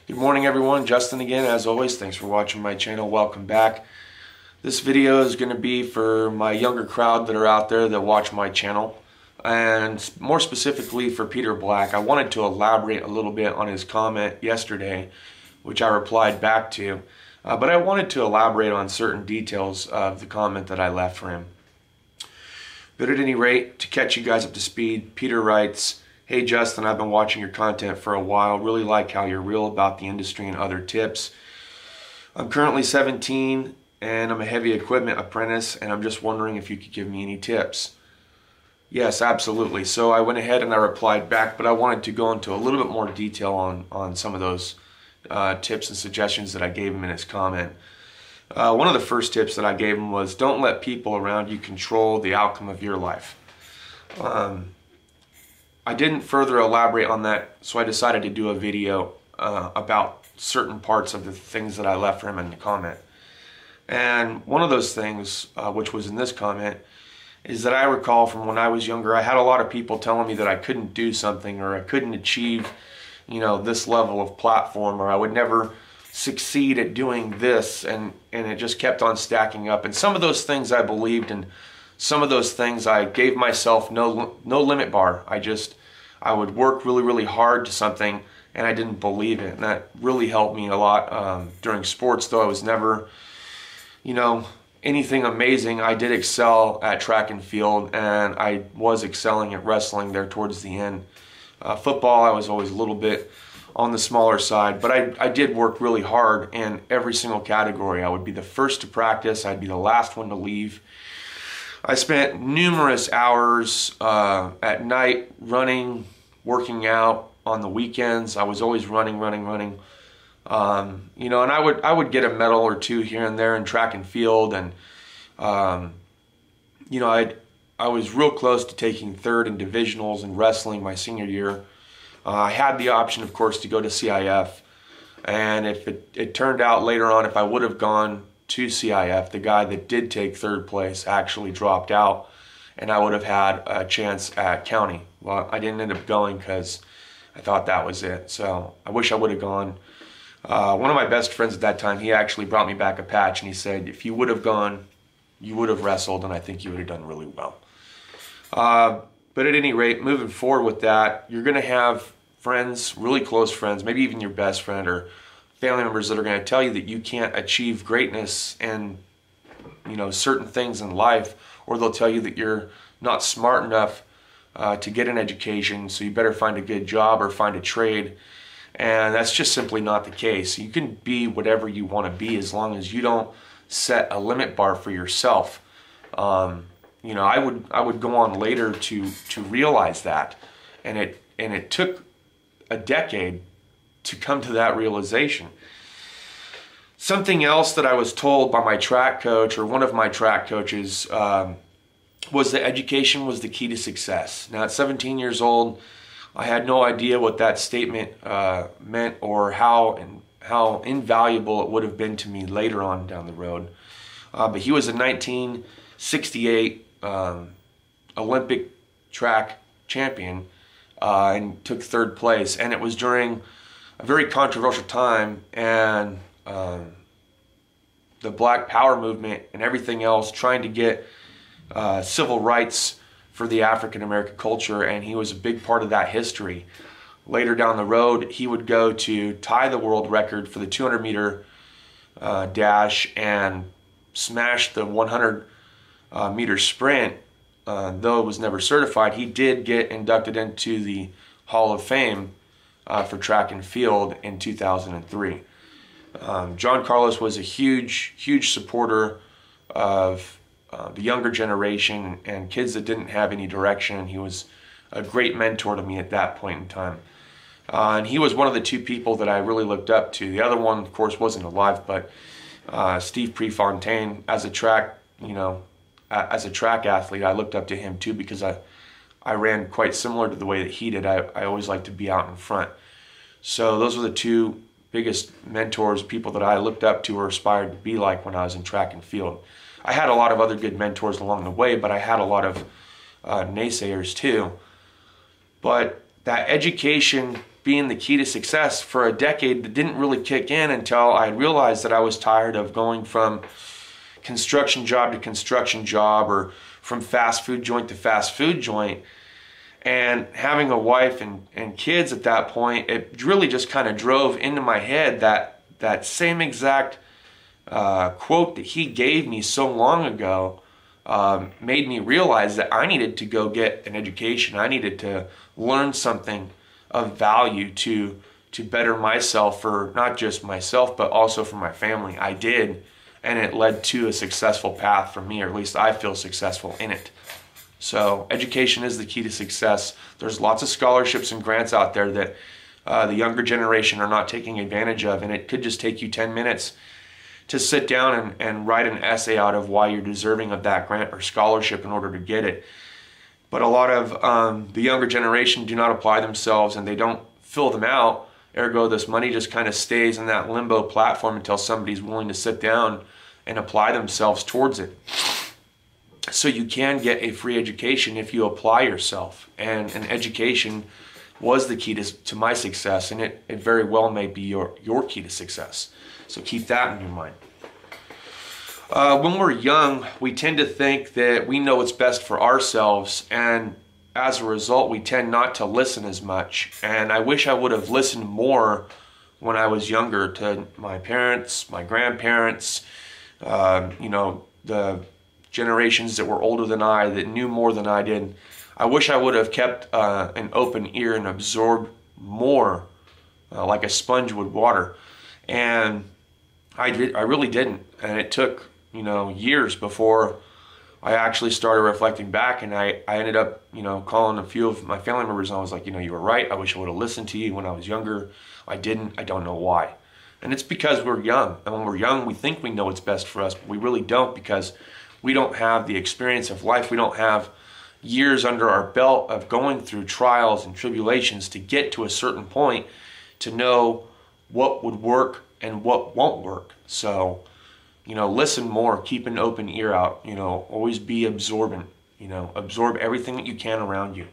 Good morning everyone, Justin again as always. Thanks for watching my channel. Welcome back. This video is going to be for my younger crowd that are out there that watch my channel, and more specifically for Peter Black. I wanted to elaborate a little bit on his comment yesterday, which I replied back to, but I wanted to elaborate on certain details of the comment that I left for him. But at any rate, to catch you guys up to speed, Peter writes, "Hey Justin, I've been watching your content for a while. Really like how you're real about the industry and other tips. I'm currently 17 and I'm a heavy equipment apprentice, and I'm just wondering if you could give me any tips." Yes, absolutely. So I went ahead and I replied back, but I wanted to go into a little bit more detail on some of those tips and suggestions that I gave him in his comment. One of the first tips that I gave him was, don't let people around you control the outcome of your life. I didn't further elaborate on that, so I decided to do a video about certain parts of the things that I left for him in the comment. And one of those things, which was in this comment, is that I recall from when I was younger, I had a lot of people telling me that I couldn't do something, or I couldn't achieve, this level of platform, or I would never succeed at doing this, and it just kept on stacking up. And some of those things I believed, and some of those things I gave myself no limit bar. I would work really hard to something, and I didn't believe it, and that really helped me a lot during sports. Though I was never anything amazing, I did excel at track and field, and I was excelling at wrestling there towards the end. Football, I was always a little bit on the smaller side, but I did work really hard in every single category. I would be the first to practice, I'd be the last one to leave. I spent numerous hours at night running, working out. On the weekends, I was always running. And I would get a medal or two here and there in track and field, and I was real close to taking third in divisionals in wrestling my senior year. I had the option, of course, to go to CIF, and if it turned out later on, if I would have gone to CIF, the guy that did take third place actually dropped out, and I would have had a chance at county. Well, I didn't end up going because I thought that was it, so I wish I would have gone. One of my best friends at that time, he actually brought me back a patch, and he said, if you would have gone, you would have wrestled, and I think you would have done really well. But at any rate, moving forward with that, you're going to have friends, really close friends, maybe even your best friend or family members that are going to tell you that you can't achieve greatness in certain things in life, or they'll tell you that you're not smart enough to get an education, so you better find a good job or find a trade. And that's just simply not the case. You can be whatever you want to be as long as you don't set a limit bar for yourself. I would go on later to realize that, and it took a decade to come to that realization. Something else that I was told by my track coach, or one of my track coaches, was that education was the key to success. Now at 17 years old, I had no idea what that statement meant, or how invaluable it would have been to me later on down the road. But he was a 1968 Olympic track champion and took third place. And it was during a very controversial time, and the Black Power movement and everything else, trying to get civil rights for the African American culture, and he was a big part of that history. Later down the road, he would go to tie the world record for the 200 meter dash and smash the 100 meter sprint. Though it was never certified, he did get inducted into the Hall of Fame for track and field in 2003. John Carlos was a huge supporter of the younger generation and kids that didn't have any direction. He was a great mentor to me at that point in time. And he was one of the two people that I really looked up to. The other one, of course, wasn't alive, but Steve Prefontaine, as a track athlete, I looked up to him too, because I ran quite similar to the way that he did. I always liked to be out in front. So those were the two biggest mentors, people that I looked up to or aspired to be like when I was in track and field. I had a lot of other good mentors along the way, but I had a lot of naysayers too. But that education being the key to success for a decade that didn't really kick in until I realized that I was tired of going from construction job to construction job, or from fast food joint to fast food joint. And having a wife and kids at that point, it really just kind of drove into my head that same exact quote that he gave me so long ago. Made me realize that I needed to go get an education. I needed to learn something of value to better myself, for not just myself, but also for my family. I did, and it led to a successful path for me, or at least I feel successful in it. So education is the key to success. There's lots of scholarships and grants out there that the younger generation are not taking advantage of, and it could just take you 10 minutes to sit down and write an essay out of why you're deserving of that grant or scholarship in order to get it. But a lot of the younger generation do not apply themselves, and they don't fill them out. Ergo, this money just kind of stays in that limbo platform until somebody's willing to sit down and apply themselves towards it. So you can get a free education if you apply yourself. And an education was the key to my success, and it very well may be your key to success. So keep that in your mind. When we're young, we tend to think that we know what's best for ourselves, and as a result, we tend not to listen as much. And I wish I would have listened more when I was younger to my parents, my grandparents, the generations that were older than I, that knew more than I did. I wish I would have kept an open ear and absorbed more, like a sponge would water. And I really didn't. And it took, years before I actually started reflecting back, and I ended up, calling a few of my family members, and I was like, you were right. I wish I would have listened to you when I was younger. I didn't. I don't know why. And it's because we're young. And when we're young, we think we know what's best for us, but we really don't, because we don't have the experience of life. We don't have years under our belt of going through trials and tribulations to get to a certain point to know what would work and what won't work. So, listen more, keep an open ear out, always be absorbent, absorb everything that you can around you.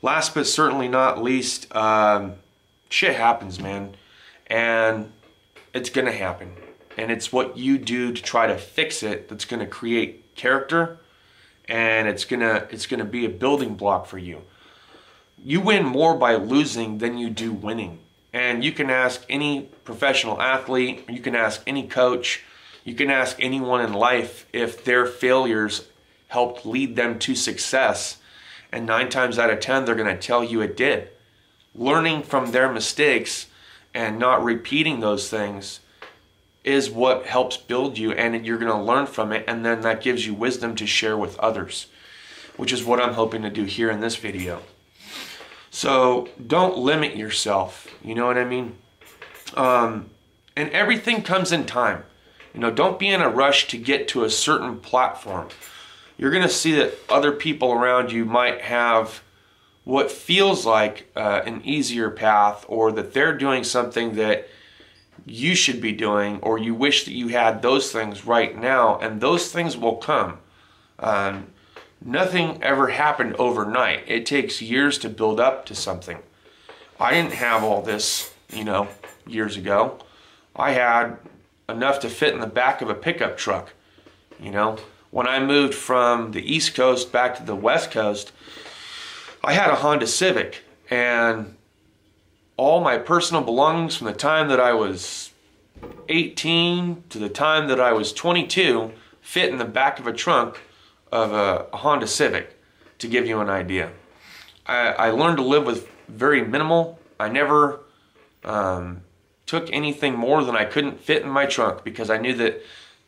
Last but certainly not least, shit happens, man. And it's gonna happen. And it's what you do to try to fix it that's gonna create character, and it's gonna be a building block for you. You win more by losing than you do winning. And you can ask any professional athlete, you can ask any coach, you can ask anyone in life if their failures helped lead them to success. And 9 times out of 10, they're gonna tell you it did. Learning from their mistakes and not repeating those things is what helps build you, and you're going to learn from it, and then that gives you wisdom to share with others, which is what I'm hoping to do here in this video. So don't limit yourself, you know what I mean? And everything comes in time. Don't be in a rush to get to a certain platform. You're going to see that other people around you might have what feels like an easier path, or that they're doing something that you should be doing, or you wish that you had those things right now, and those things will come. Nothing ever happened overnight. It takes years to build up to something. I didn't have all this, years ago. I had enough to fit in the back of a pickup truck. When I moved from the East Coast back to the West Coast, I had a Honda Civic, and all my personal belongings from the time that I was 18 to the time that I was 22 fit in the back of a trunk of a Honda Civic, to give you an idea. I learned to live with very minimal. I never took anything more than I couldn't fit in my trunk, because I knew that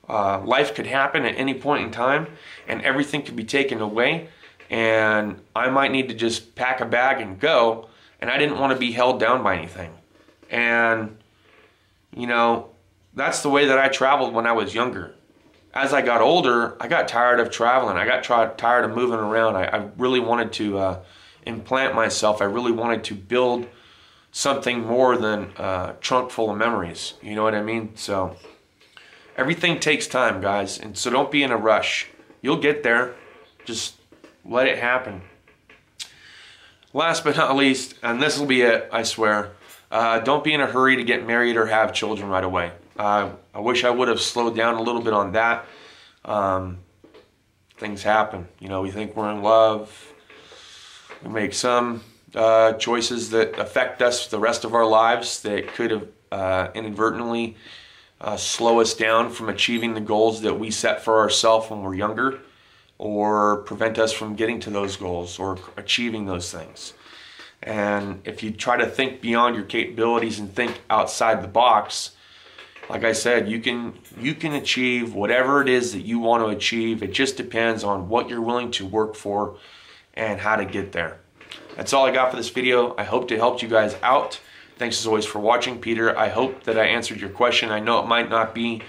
life could happen at any point in time, and everything could be taken away, and I might need to just pack a bag and go. And I didn't want to be held down by anything. And, that's the way that I traveled when I was younger. As I got older, I got tired of traveling. I got tired of moving around. I really wanted to implant myself. I really wanted to build something more than a trunk full of memories. You know what I mean? So everything takes time, guys. And so don't be in a rush. You'll get there. Just let it happen. last but not least, and this will be it, I swear, don't be in a hurry to get married or have children right away. I wish I would have slowed down a little bit on that. Things happen. You know, we think we're in love. We make some choices that affect us the rest of our lives that could have inadvertently slow us down from achieving the goals that we set for ourselves when we're younger, or prevent us from getting to those goals or achieving those things. And if you try to think beyond your capabilities and think outside the box, like I said, you can achieve whatever it is that you want to achieve. It just depends on what you're willing to work for and how to get there. That's all I got for this video. I hope to help you guys out. Thanks as always for watching, Peter. I hope that I answered your question. I know it might not be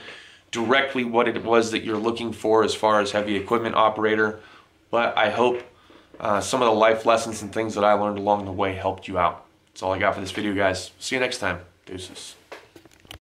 directly what it was that you're looking for as far as heavy equipment operator, but I hope some of the life lessons and things that I learned along the way helped you out. That's all I got for this video, guys. See you next time. Deuces.